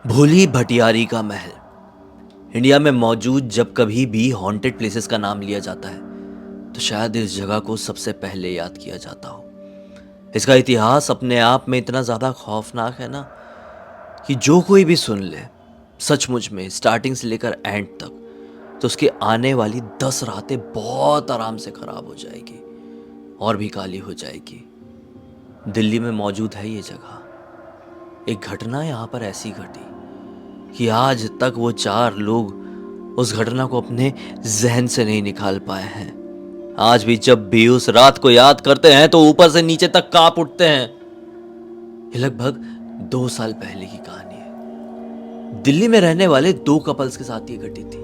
भोली भटियारी का महल। इंडिया में मौजूद जब कभी भी हॉन्टेड प्लेसेस का नाम लिया जाता है तो शायद इस जगह को सबसे पहले याद किया जाता हो। इसका इतिहास अपने आप में इतना ज़्यादा खौफनाक है ना कि जो कोई भी सुन ले सचमुच में स्टार्टिंग से लेकर एंड तक तो उसकी आने वाली 10 रातें बहुत आराम से खराब हो जाएगी और भी काली हो जाएगी। दिल्ली में मौजूद है ये जगह। एक घटना यहाँ पर ऐसी घटी कि आज तक वो 4 लोग उस घटना को अपने जहन से नहीं निकाल पाए हैं। आज भी जब भी उस रात को याद करते हैं तो ऊपर से नीचे तक कांप उठते हैं। ये लगभग 2 साल पहले की कहानी है। दिल्ली में रहने वाले 2 कपल्स के साथ ये घटी थी।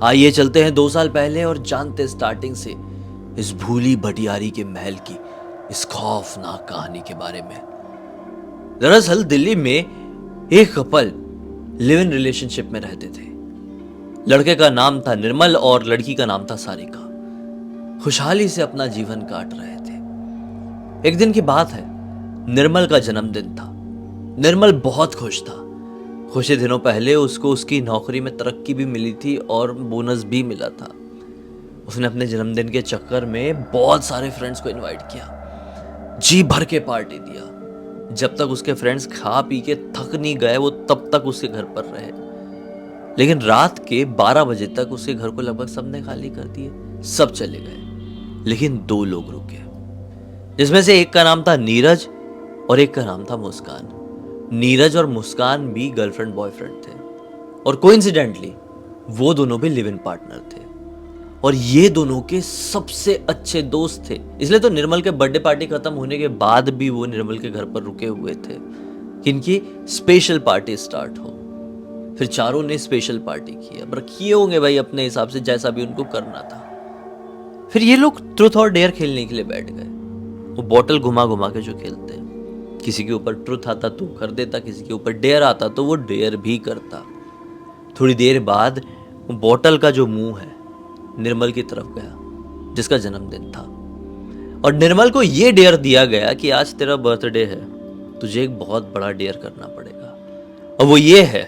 आइए चलते हैं 2 साल पहले और जानते स्टार्टिंग से इस भूली भटियारी के महल की इस खौफनाक कहानी के बारे में। दरअसल दिल्ली में एक कपल लिव इन रिलेशनशिप में रहते थे। लड़के का नाम था निर्मल और लड़की का नाम था सारिका। खुशहाली से अपना जीवन काट रहे थे। एक दिन की बात है, निर्मल का जन्मदिन था। निर्मल बहुत खुश था। कुछ ही दिनों पहले उसको उसकी नौकरी में तरक्की भी मिली थी और बोनस भी मिला था। उसने अपने जन्मदिन के चक्कर में बहुत सारे फ्रेंड्स को इनवाइट किया, जी भर के पार्टी दिया। जब तक उसके फ्रेंड्स खा पी के थक नहीं गए वो तब तक उसके घर पर रहे। लेकिन रात के 12 बजे तक उसके घर को लगभग सबने खाली कर दिए। सब चले गए, लेकिन 2 लोग रुके, जिसमें से एक का नाम था नीरज और एक का नाम था मुस्कान। नीरज और मुस्कान भी गर्लफ्रेंड बॉयफ्रेंड थे और कोइंसिडेंटली वो दोनों भी लिव इन पार्टनर थे और ये दोनों के सबसे अच्छे दोस्त थे। इसलिए तो निर्मल के बर्थडे पार्टी खत्म होने के बाद भी वो निर्मल के घर पर रुके हुए थे कि इनकी स्पेशल पार्टी स्टार्ट हो। फिर चारों ने स्पेशल पार्टी की। अब किए होंगे भाई अपने हिसाब से जैसा भी उनको करना था। फिर ये लोग ट्रुथ और डेयर खेलने के लिए बैठ गए। वो बॉटल घुमा घुमा के जो खेलते हैं, किसी के ऊपर ट्रुथ आता तो कर देता, किसी के ऊपर डेयर आता तो वो डेयर भी करता। थोड़ी देर बाद वो बॉटल का जो मुंह है निर्मल की तरफ गया जिसका जन्मदिन था और निर्मल को यह डेयर दिया गया कि आज तेरा बर्थडे है, तुझे एक बहुत बड़ा डेयर करना पड़ेगा और वो ये है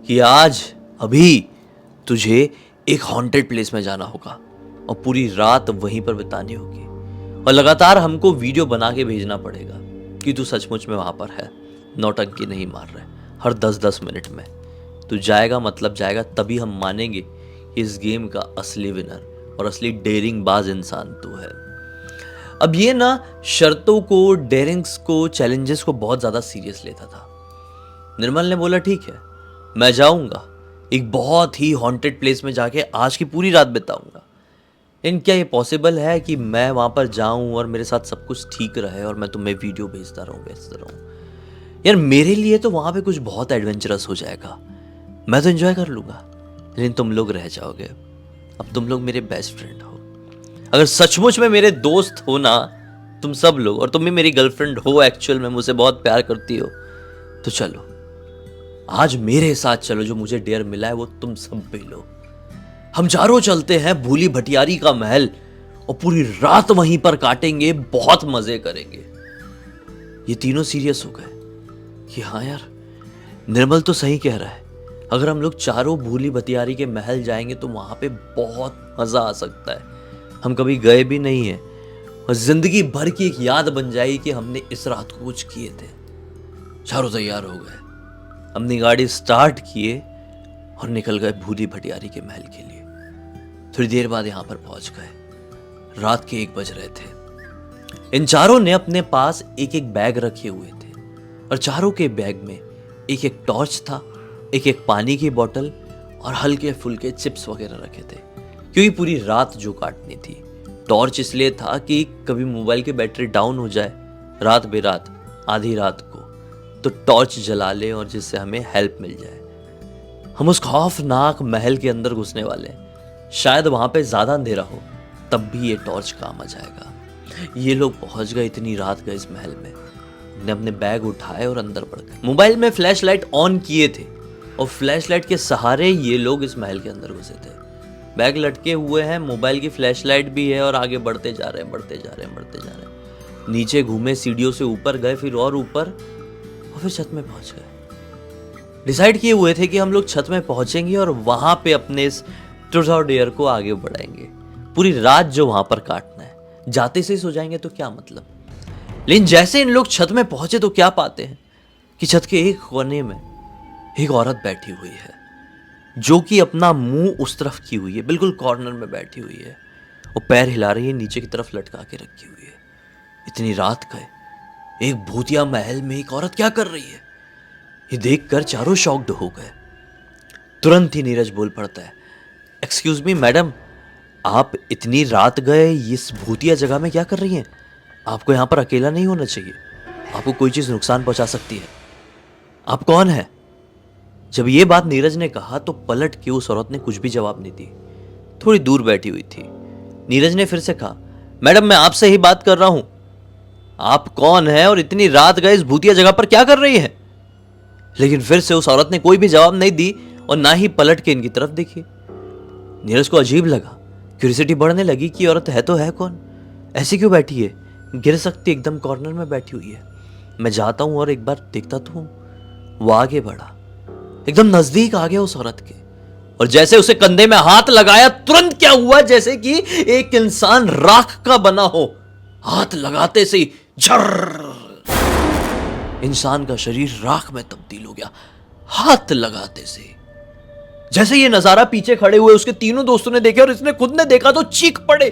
कि आज अभी तुझे एक हॉन्टेड प्लेस में जाना होगा और पूरी रात वहीं पर बितानी होगी और लगातार हमको वीडियो बना के भेजना पड़ेगा कि तू सचमुच में वहां पर है, नौटंकी नहीं मार रहे। हर 10-10 मिनट में तू जाएगा, मतलब जाएगा, तभी हम मानेंगे इस गेम का असली विनर और असली डेयरिंग बाज इंसान तू है। अब ये ना शर्तों को, डेयरिंग्स को, चैलेंजेस को बहुत ज्यादा सीरियस लेता था। निर्मल ने बोला ठीक है मैं जाऊंगा, एक बहुत ही हॉन्टेड प्लेस में जाके आज की पूरी रात बिताऊंगा। लेकिन क्या ये पॉसिबल है कि मैं वहां पर जाऊं और मेरे साथ सब कुछ ठीक रहे और मैं तुम्हें वीडियो भेजता रहूं? यार मेरे लिए तो वहां पे कुछ बहुत एडवेंचरस हो जाएगा, मैं तो एंजॉय कर लूंगा, लेकिन तुम लोग रह जाओगे। अब तुम लोग मेरे बेस्ट फ्रेंड हो, अगर सचमुच में मेरे दोस्त हो ना तुम सब लोग, और तुम भी मेरी गर्लफ्रेंड हो, एक्चुअल में मुझसे बहुत प्यार करती हो, तो चलो आज मेरे साथ चलो। जो मुझे डेयर मिला है वो तुम सब भी लो। हम चारों चलते हैं भूली भटियारी का महल और पूरी रात वहीं पर काटेंगे, बहुत मजे करेंगे। ये तीनों सीरियस हो गए कि हाँ यार निर्मल तो सही कह रहा है, अगर हम लोग चारों भूली भटियारी के महल जाएंगे तो वहां पे बहुत मजा आ सकता है। हम कभी गए भी नहीं है और जिंदगी भर की एक याद बन जाएगी कि हमने इस रात को कुछ किए थे। चारों तैयार हो गए, अपनी गाड़ी स्टार्ट किए और निकल गए भूली भटियारी के महल के लिए। थोड़ी देर बाद यहां पर पहुंच गए। रात के 1 बज रहे थे। इन चारों ने अपने पास एक एक बैग रखे हुए थे और चारों के बैग में एक एक टॉर्च था, एक एक पानी की बोतल और हल्के फुल्के चिप्स वगैरह रखे थे, क्योंकि पूरी रात जो काटनी थी। टॉर्च इसलिए था कि कभी मोबाइल की बैटरी डाउन हो जाए रात बेरात, आधी रात को, तो टॉर्च जला ले और जिससे हमें हेल्प मिल जाए। हम उस खौफनाक महल के अंदर घुसने वाले, शायद वहां पे ज्यादा अंधेरा हो तब भी ये टॉर्च काम आ जाएगा। ये लोग पहुंच गए, इतनी रात गए इस महल में। ने अपने बैग उठाए और अंदर बढ़ गए। मोबाइल में फ्लैश लाइट ऑन किए थे और फ्लैश लाइट के सहारे ये लोग इस महल के अंदर घुसे थे। बैग लटके हुए हैं, मोबाइल की फ्लैश लाइट भी है और आगे बढ़ते जा रहे हैं। नीचे घूमे, सीढ़ियों से ऊपर गए, फिर और ऊपर, और फिर छत में पहुंच गए। डिसाइड किए हुए थे कि हम लोग छत में पहुंचेंगे और वहां पे अपने इस ट्रूथ और डेयर को आगे बढ़ाएंगे। पूरी रात जो वहां पर काटना है, जाते से ही सो जाएंगे तो क्या मतलब। लेकिन जैसे इन लोग छत में पहुंचे तो क्या पाते हैं कि छत के एक कोने में एक औरत बैठी हुई है, जो कि अपना मुंह उस तरफ की हुई है, बिल्कुल कॉर्नर में बैठी हुई है। वो पैर हिला रही है, नीचे की तरफ लटका के रखी हुई है। इतनी रात का एक भूतिया महल में एक औरत क्या कर रही है, ये देखकर चारों शॉक्ड हो गए। तुरंत ही नीरज बोल पड़ता है, एक्सक्यूज मी मैडम, आप इतनी रात गए इस भूतिया जगह में क्या कर रही हैं? आपको यहां पर अकेला नहीं होना चाहिए, आपको कोई चीज नुकसान पहुंचा सकती है। आप कौन है? जब ये बात नीरज ने कहा तो पलट के उस औरत ने कुछ भी जवाब नहीं दी, थोड़ी दूर बैठी हुई थी। नीरज ने फिर से कहा, मैडम मैं आपसे ही बात कर रहा हूं, आप कौन है और इतनी रात गए इस भूतिया जगह पर क्या कर रही है? लेकिन फिर से उस औरत ने कोई भी जवाब नहीं दी और ना ही पलट के इनकी तरफ देखी। नीरज को अजीब लगा, क्यूरियोसिटी बढ़ने लगी कि औरत है तो है कौन, ऐसी क्यों बैठी है, गिर सकती, एकदम कॉर्नर में बैठी हुई है। मैं जाता हूं और एक बार देखता तो हूं। वो आगे बढ़ा, एकदम नजदीक आ गया उस औरत के, और जैसे उसे कंधे में हाथ लगाया, तुरंत क्या हुआ, जैसे कि एक इंसान राख का बना हो। हाथ लगाते से ही झर्र, इंसान का शरीर राख में तब्दील हो गया, हाथ लगाते से। जैसे ये नजारा पीछे खड़े हुए उसके तीनों दोस्तों ने देखा और इसने खुद ने देखा तो चीख पड़े,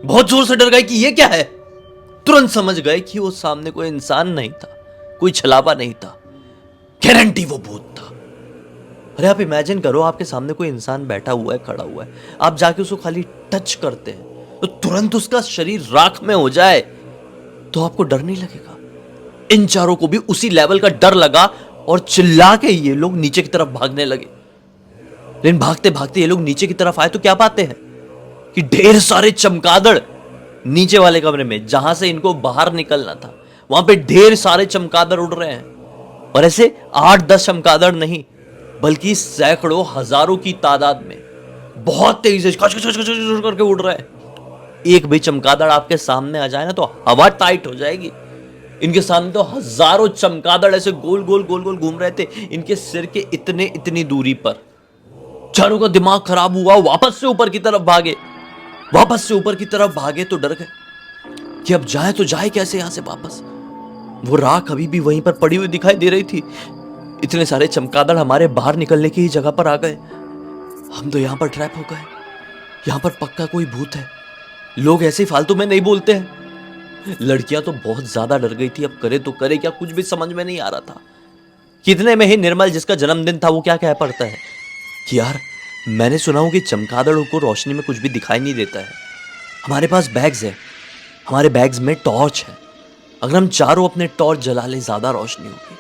बहुत जोर से डर गए कि ये क्या है। तुरंत समझ गए कि वो सामने कोई इंसान नहीं था, कोई छलावा नहीं था, गारंटी वो भूत था। अरे आप इमेजिन करो, आपके सामने कोई इंसान बैठा हुआ है, खड़ा हुआ है, आप जाके उसको खाली टच करते हैं तो तुरंत उसका शरीर राख में हो जाए, तो आपको डर नहीं लगेगा? इन चारों को भी उसी लेवल का डर लगा और चिल्ला के ये लोग नीचे की तरफ भागने लगे। लेकिन भागते भागते ये लोग नीचे की तरफ आए तो क्या पाते हैं कि ढेर सारे चमगादड़ नीचे वाले कमरे में, जहां से इनको बाहर निकलना था, वहां पे ढेर सारे चमगादड़ उड़ रहे हैं। और ऐसे 8-10 चमगादड़ नहीं, बल्कि सैकड़ों हजारों की तादाद में बहुत तेजी से करके उड़ रहे हैं। एक भी चमगादड़ आपके सामने आ जाए ना तो हवा टाइट हो जाएगी। इनके सामने तो हजारों चमगादड़ ऐसे गोल गोल गोल गोल घूम रहे थे इनके सिर के इतनी दूरी पर। चारों का दिमाग खराब हुआ, वापस से ऊपर की तरफ भागे, वापस से ऊपर की तरफ भागे तो डर गए कि अब जाए तो जाए कैसे यहां से वापस। वो राख अभी भी वहीं पर पड़ी हुई दिखाई दे रही थी। इतने सारे चमगादड़ हमारे बाहर निकलने की ही जगह पर आ गए। हम तो यहां पर ट्रैप हो गए, यहां पर पक्का कोई भूत है। लोग ऐसे फालतू में नहीं बोलते हैं। लड़कियां तो बहुत ज्यादा डर गई थी, अब करे तो करे क्या, कुछ भी समझ में नहीं आ रहा था। कितने में ही निर्मल, जिसका जन्मदिन था, वो क्या कह पड़ता है कि यार मैंने सुना हूं कि चमगादड़ों को रोशनी में कुछ भी दिखाई नहीं देता है। हमारे पास बैग्स है, हमारे बैग्स में टॉर्च है, अगर हम चारों अपने टॉर्च जला ले ज्यादा रोशनी होगी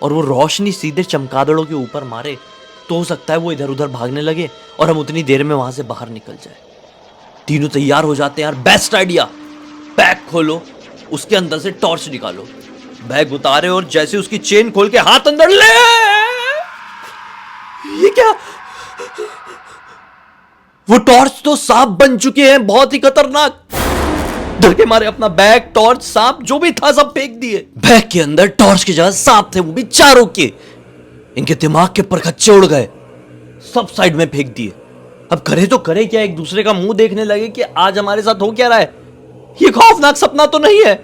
और वो रोशनी सीधे चमगादड़ों के ऊपर मारे तो हो सकता है वो इधर उधर भागने लगे और हम उतनी देर में वहां से बाहर निकल जाए। तीनों तैयार हो जाते हैं यार, बेस्ट आइडिया। बैग खोलो, उसके अंदर से टॉर्च निकालो, बैग उतारे और जैसे उसकी चेन खोल के हाथ अंदर ले, ये क्या, वो टॉर्च तो सांप बन चुके हैं, बहुत ही खतरनाक। डर के मारे अपना बैग, टॉर्च, सांप जो भी था सब फेंक दिए। बैग के अंदर टॉर्च की जगह सांप थे, वो भी चारों के। इनके दिमाग के परखच्चे उड़ गए, सब साइड में फेंक दिए। अब करे तो करे क्या, एक दूसरे का मुंह देखने लगे कि आज हमारे साथ हो क्या रहा है। ये खौफनाक सपना तो नहीं है।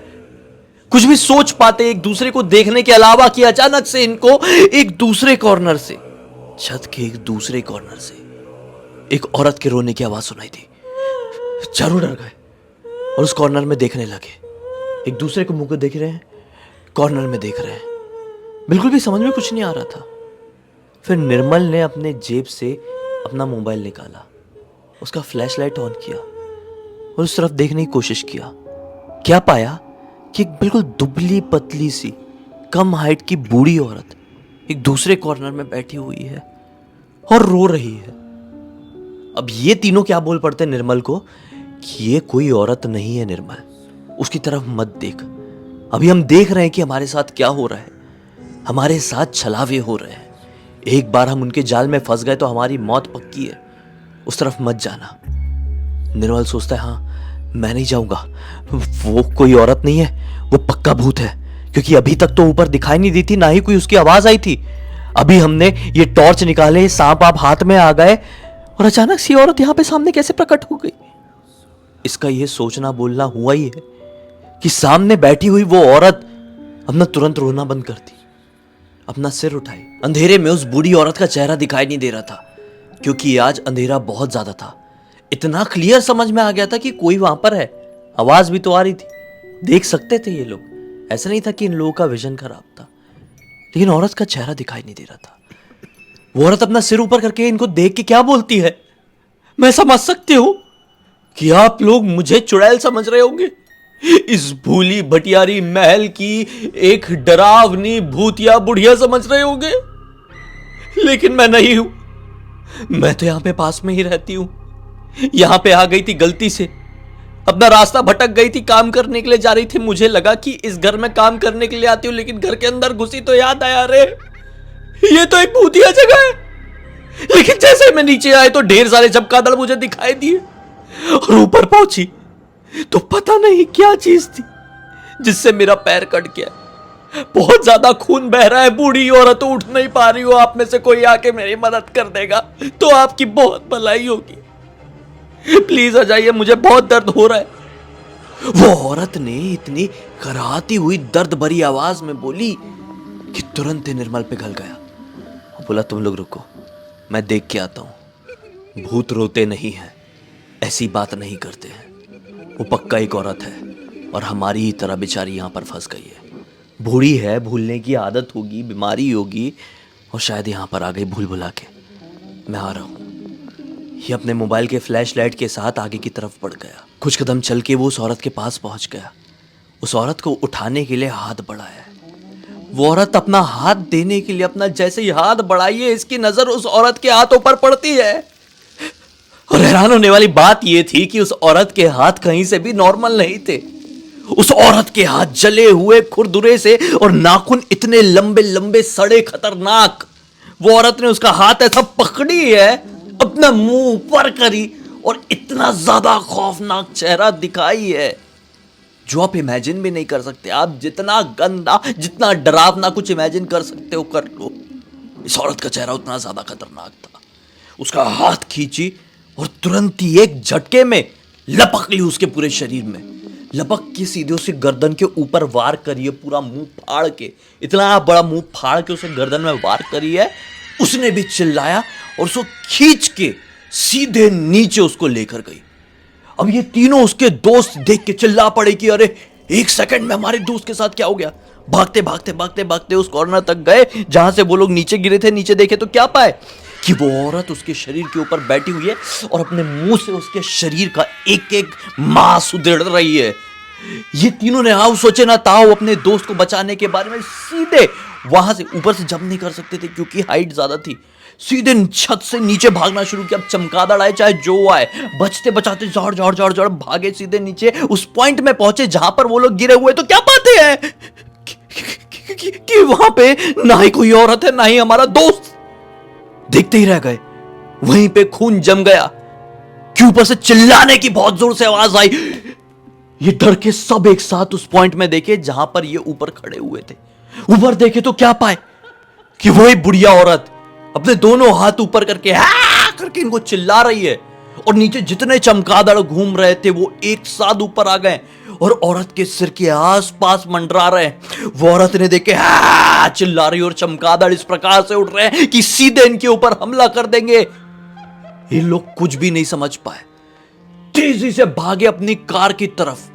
कुछ भी सोच पाते एक दूसरे को देखने के अलावा कि अचानक से इनको एक दूसरे कॉर्नर से, छत के एक दूसरे कॉर्नर से एक औरत के रोने की आवाज सुनाई दी। चारों डर गए और उस कॉर्नर में देखने लगे। एक दूसरे को मुंह को देख रहे हैं, कॉर्नर में देख रहे हैं, बिल्कुल भी समझ में कुछ नहीं आ रहा था। फिर निर्मल ने अपने जेब से अपना मोबाइल निकाला, उसका फ्लैशलाइट ऑन किया और उस तरफ देखने की कोशिश किया। क्या पाया कि एक बिल्कुल दुबली पतली सी कम हाइट की बूढ़ी औरत एक दूसरे कॉर्नर में बैठी हुई है और रो रही है। अब ये तीनों क्या बोल पड़ते निर्मल को कि ये कोई औरत नहीं है निर्मल, उसकी तरफ मत देख। अभी हम देख रहे हैं कि हमारे साथ क्या हो रहा है, हमारे साथ छलावे हो रहे हैं। एक बार हम उनके जाल में फंस गए तो हमारी मौत पक्की है, उस तरफ मत जाना। निर्मल सोचता है हाँ मैं नहीं जाऊंगा, वो कोई औरत नहीं है, वो पक्का भूत है, क्योंकि अभी तक तो ऊपर दिखाई नहीं दी थी, ना ही कोई उसकी आवाज आई थी। अभी हमने ये टॉर्च निकाले, सांप आप हाथ में आ गए, और अचानक सी औरत यहां पे सामने कैसे प्रकट हो गई। इसका ये सोचना बोलना हुआ ही है कि सामने बैठी हुई वो औरत अपना तुरंत रोना बंद कर दी, अपना सिर उठाई। अंधेरे में उस बूढ़ी औरत का चेहरा दिखाई नहीं दे रहा था, क्योंकि आज अंधेरा बहुत ज्यादा था। इतना क्लियर समझ में आ गया था कि कोई वहां पर है, आवाज भी तो आ रही थी, देख सकते थे ये लोग। ऐसा नहीं था कि इन लोगों का विजन खराब था, लेकिन औरत का चेहरा दिखाई नहीं दे रहा था। वो औरत अपना सिर ऊपर करके इनको देख के क्या बोलती है, मैं समझ सकती हूं कि आप लोग मुझे चुड़ैल समझ रहे होंगे, इस भूली भटियारी महल की एक डरावनी भूतिया बुढ़िया समझ रहे होंगे, लेकिन मैं नहीं हूं। मैं तो यहां पे पास में ही रहती हूं, यहां पे आ गई थी गलती से, अपना रास्ता भटक गई थी, काम करने के लिए जा रही थी। मुझे लगा कि इस घर में काम करने के लिए आती हूं, लेकिन घर के अंदर घुसी तो याद आया, अरे ये तो एक भूतिया जगह है। लेकिन जैसे मैं नीचे आए तो ढेर सारे चमगादड़ मुझे दिखाई दिए, और ऊपर पहुंची तो पता नहीं क्या चीज थी जिससे मेरा पैर कट गया। बहुत ज्यादा खून बह रहा है, बूढ़ी औरत उठ नहीं पा रही हो, आप में से कोई आके मेरी मदद कर देगा तो आपकी बहुत भलाई होगी, प्लीज आ जाइए, मुझे बहुत दर्द हो रहा है। वो औरत ने इतनी कराहती हुई दर्द भरी आवाज में बोली कि तुरंत ही निर्मल पिघल गया। बोला तुम लोग रुको, मैं देख के आता हूं। भूत रोते नहीं हैं, ऐसी बात नहीं करते हैं। वो पक्का एक औरत है और हमारी ही तरह बेचारी यहां पर फंस गई है। बूढ़ी है, भूलने की आदत होगी, बीमारी होगी, और शायद यहां पर आ गई भूल भुला के। मैं आ रहा हूं। ये अपने मोबाइल के फ्लैश लाइट के साथ आगे की तरफ बढ़ गया। कुछ कदम चल के वो उस औरत के पास पहुंच गया। उस औरत को उठाने के लिए हाथ बढ़ाया। वो औरत अपना हाथ देने के लिए अपना जैसे ही हाथ बढ़ाई, इसकी नजर उस औरत के हाथों पर पड़ती है। और हैरान होने वाली बात यह थी कि उस औरत के हाथ कहीं से भी नॉर्मल नहीं थे। उस औरत के हाथ जले हुए, खुरदुरे से, और नाखून इतने लंबे लंबे, सड़े, खतरनाक। वो औरत ने उसका हाथ ऐसा पकड़ी है, अपना मुंह ऊपर करी, और इतना ज्यादा खौफनाक चेहरा दिखाई है जो आप इमेजिन भी नहीं कर सकते। आप जितना गंदा, जितना डरावना कुछ इमेजिन कर सकते हो कर लो, इस औरत का चेहरा उतना ज्यादा खतरनाक था। उसका हाथ खींची और तुरंत ही एक झटके में लपक ली उसके पूरे शरीर में। लपक के सीधे उसे गर्दन के ऊपर वार करी है, पूरा मुंह फाड़ के, इतना बड़ा मुंह फाड़ के उसे गर्दन में वार करी है। उसने भी चिल्लाया और उसको खींच के सीधे नीचे उसको लेकर गई। अब ये तीनों उसके दोस्त देख के चिल्ला पड़े कि अरे एक सेकंड में हमारे दोस्त के साथ क्या हो गया। भागते भागते भागते भागते उस कॉर्नर तक गए जहां से वो लोग नीचे गिरे थे। नीचे देखे तो क्या पाए कि वो औरत उसके शरीर के ऊपर बैठी हुई है और अपने मुंह से उसके शरीर का एक एक मांस उधेड़ रही है। ये तीनों ने आओ सोचे ना ताओ अपने दोस्त को बचाने के बारे में सीधे वहां से, ऊपर से जंप नहीं कर सकते थे क्योंकि हाइट ज्यादा थी, सीधे छत से नीचे भागना शुरू किया। अब चमगादड़ आए चाहे जो आए, बचते बचाते जड़ जड़ जड़ जड़ भागे सीधे नीचे। उस पॉइंट में पहुंचे जहां पर वो लोग गिरे हुए, तो क्या पाते हैं कि वहां पे ना ही कोई औरत है ना ही हमारा दोस्त। देखते ही रह गए। वहीं पे खून जम गया कि ऊपर से चिल्लाने की बहुत जोर से आवाज आई। ये डर के सब एक साथ उस पॉइंट में देखे जहां पर ये ऊपर खड़े हुए थे। ऊपर देखे तो क्या पाए कि वही बुढ़िया औरत अपने दोनों हाथ ऊपर करके हा करके इनको चिल्ला रही है, और नीचे जितने चमगादड़ घूम रहे थे वो एक साथ ऊपर आ गए और औरत के सिर के आसपास मंडरा रहे हैं। वो औरत ने देखे हा चिल्ला रही और चमगादड़ इस प्रकार से उठ रहे हैं कि सीधे इनके ऊपर हमला कर देंगे। ये लोग कुछ भी नहीं समझ पाए, तेजी से भागे अपनी कार की तरफ।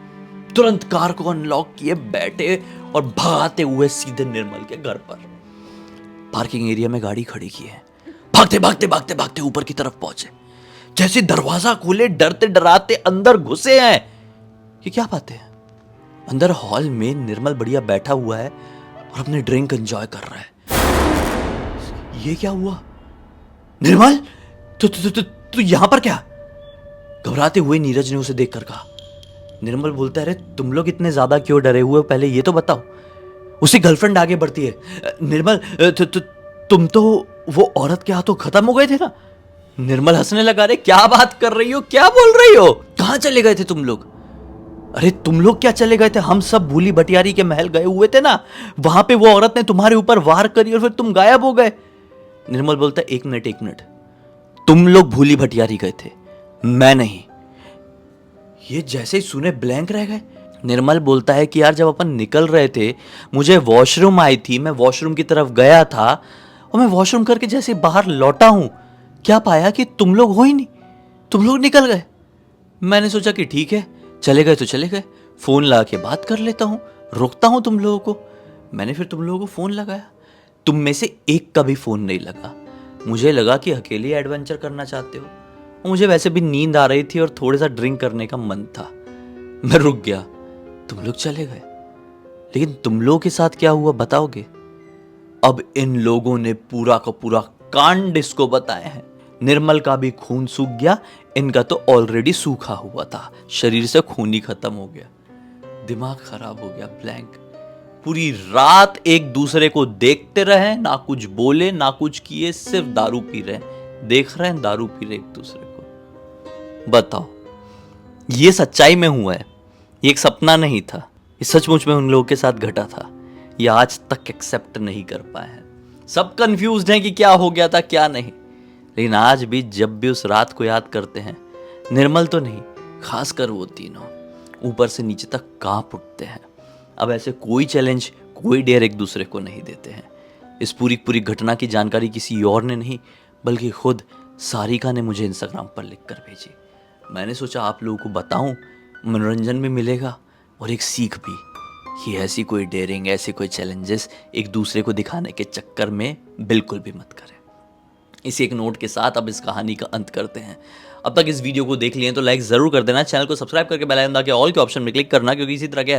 तुरंत कार को अनलॉक किए बैठे और भागते हुए सीधे निर्मल के घर पर पार्किंग एरिया में गाड़ी खड़ी की है। भागते भागते भागते भागते ऊपर की तरफ पहुंचे। जैसे दरवाजा खोले डरते डराते अंदर घुसे हैं कि क्या बातें हैं। अंदर हॉल में निर्मल बढ़िया बैठा हुआ है और अपने ड्रिंक एंजॉय कर रहा है। ये क्या हुआ निर्मल, तू यहां पर क्या? घबराते हुए नीरज ने उसे देखकर कहा। निर्मल बोलता है, अरे तुम लोग इतने ज्यादा क्यों डरे हुए हो, पहले ये तो बताओ। उसकी गर्लफ्रेंड आगे बढ़ती है। निर्मल तुम तो वो औरत के हाथों खत्म हो गए थे ना? निर्मल हंसने लगा, रे क्या बात कर रही हो, क्या बोल रही हो, कहां चले गए थे तुम लोग? अरे तुम लोग क्या चले गए थे? हम सब भूली भटियारी के महल गए हुए थे ना, वहां पे वो औरत ने तुम्हारे ऊपर वार करी और फिर तुम गायब हो गए। निर्मल बोलता है, एक मिनट, तुम लोग भूली भटियारी गए थे, मैं नहीं। ये जैसे ही सुने ब्लैंक रह गए। निर्मल बोलता है कि यार जब अपन निकल रहे थे मुझे वॉशरूम आई थी, मैं वॉशरूम की तरफ गया था और मैं वॉशरूम करके जैसे बाहर लौटा हूं, क्या पाया कि तुम लोग हो ही नहीं, तुम लोग निकल गए। मैंने सोचा कि ठीक है, चले गए तो चले गए, फोन लगा के बात कर लेता हूं, रोकता हूं तुम लोगों को। मैंने फिर तुम लोगों को फोन लगाया, तुम में से एक का भी फोन नहीं लगा। मुझे लगा कि अकेले एडवेंचर करना चाहते हो, और मुझे वैसे भी नींद आ रही थी और थोड़ा सा ड्रिंक करने का मन था। मैं रुक गया, तुम लोग चले गए। लेकिन तुम लोगों के साथ क्या हुआ बताओगे? अब इन लोगों ने पूरा का पूरा कांड इसको बताए हैं। निर्मल का भी खून सूख गया, इनका तो ऑलरेडी सूखा हुआ था, शरीर से खून ही खत्म हो गया। दिमाग खराब हो गया, ब्लैंक। पूरी रात एक दूसरे को देखते रहे, ना कुछ बोले ना कुछ किए, सिर्फ दारू पी रहे, देख रहे हैं दारू पी रहे एक दूसरे को। बताओ, ये सच्चाई में हुआ है, ये एक सपना नहीं था, ये सचमुच में उन लोगों के साथ घटा था। ये आज तक एक्सेप्ट नहीं कर पाए हैं, सब कंफ्यूज्ड हैं कि क्या हो गया था क्या नहीं। लेकिन आज भी जब भी उस रात को याद करते हैं, निर्मल तो नहीं, खासकर वो तीनों ऊपर से नीचे तक कांप उठते हैं। अब ऐसे कोई चैलेंज, कोई डेयर एक दूसरे को नहीं देते हैं। इस पूरी घटना की जानकारी किसी और ने नहीं, बल्कि खुद सारिका ने मुझे इंस्टाग्राम पर लिख कर भेजी। मैंने सोचा आप लोगों को बताऊं, मनोरंजन भी मिलेगा और एक सीख भी, कि ऐसी कोई डेयरिंग, ऐसे कोई चैलेंजेस एक दूसरे को दिखाने के चक्कर में बिल्कुल भी मत करें। इसी एक नोट के साथ अब इस कहानी का अंत करते हैं। अब तक इस वीडियो को देख लिए तो लाइक जरूर कर देना, चैनल को सब्सक्राइब करके बेल आइकन दबा के ऑल के ऑप्शन में क्लिक करना, क्योंकि इसी तरह के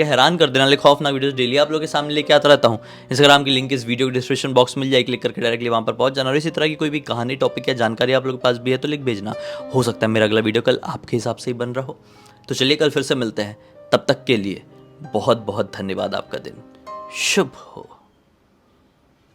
हैरान कर देने वाले खौफनाक वीडियोस डेली आप लोगों के सामने लेके आता रहता हूँ। इंस्टाग्राम की लिंक इस वीडियो के डिस्क्रिप्शन बॉक्स में मिल जाए, क्लिक करके डायरेक्टली वहां पर पहुंच जाना। और इसी तरह की कोई भी कहानी, टॉपिक या जानकारी आप लोगों के पास भी है तो लिख भेजना, हो सकता है मेरा अगला वीडियो कल आपके हिसाब से ही बन रहा हो। तो चलिए कल फिर से मिलते हैं, तब तक के लिए बहुत बहुत धन्यवाद। आपका दिन शुभ हो।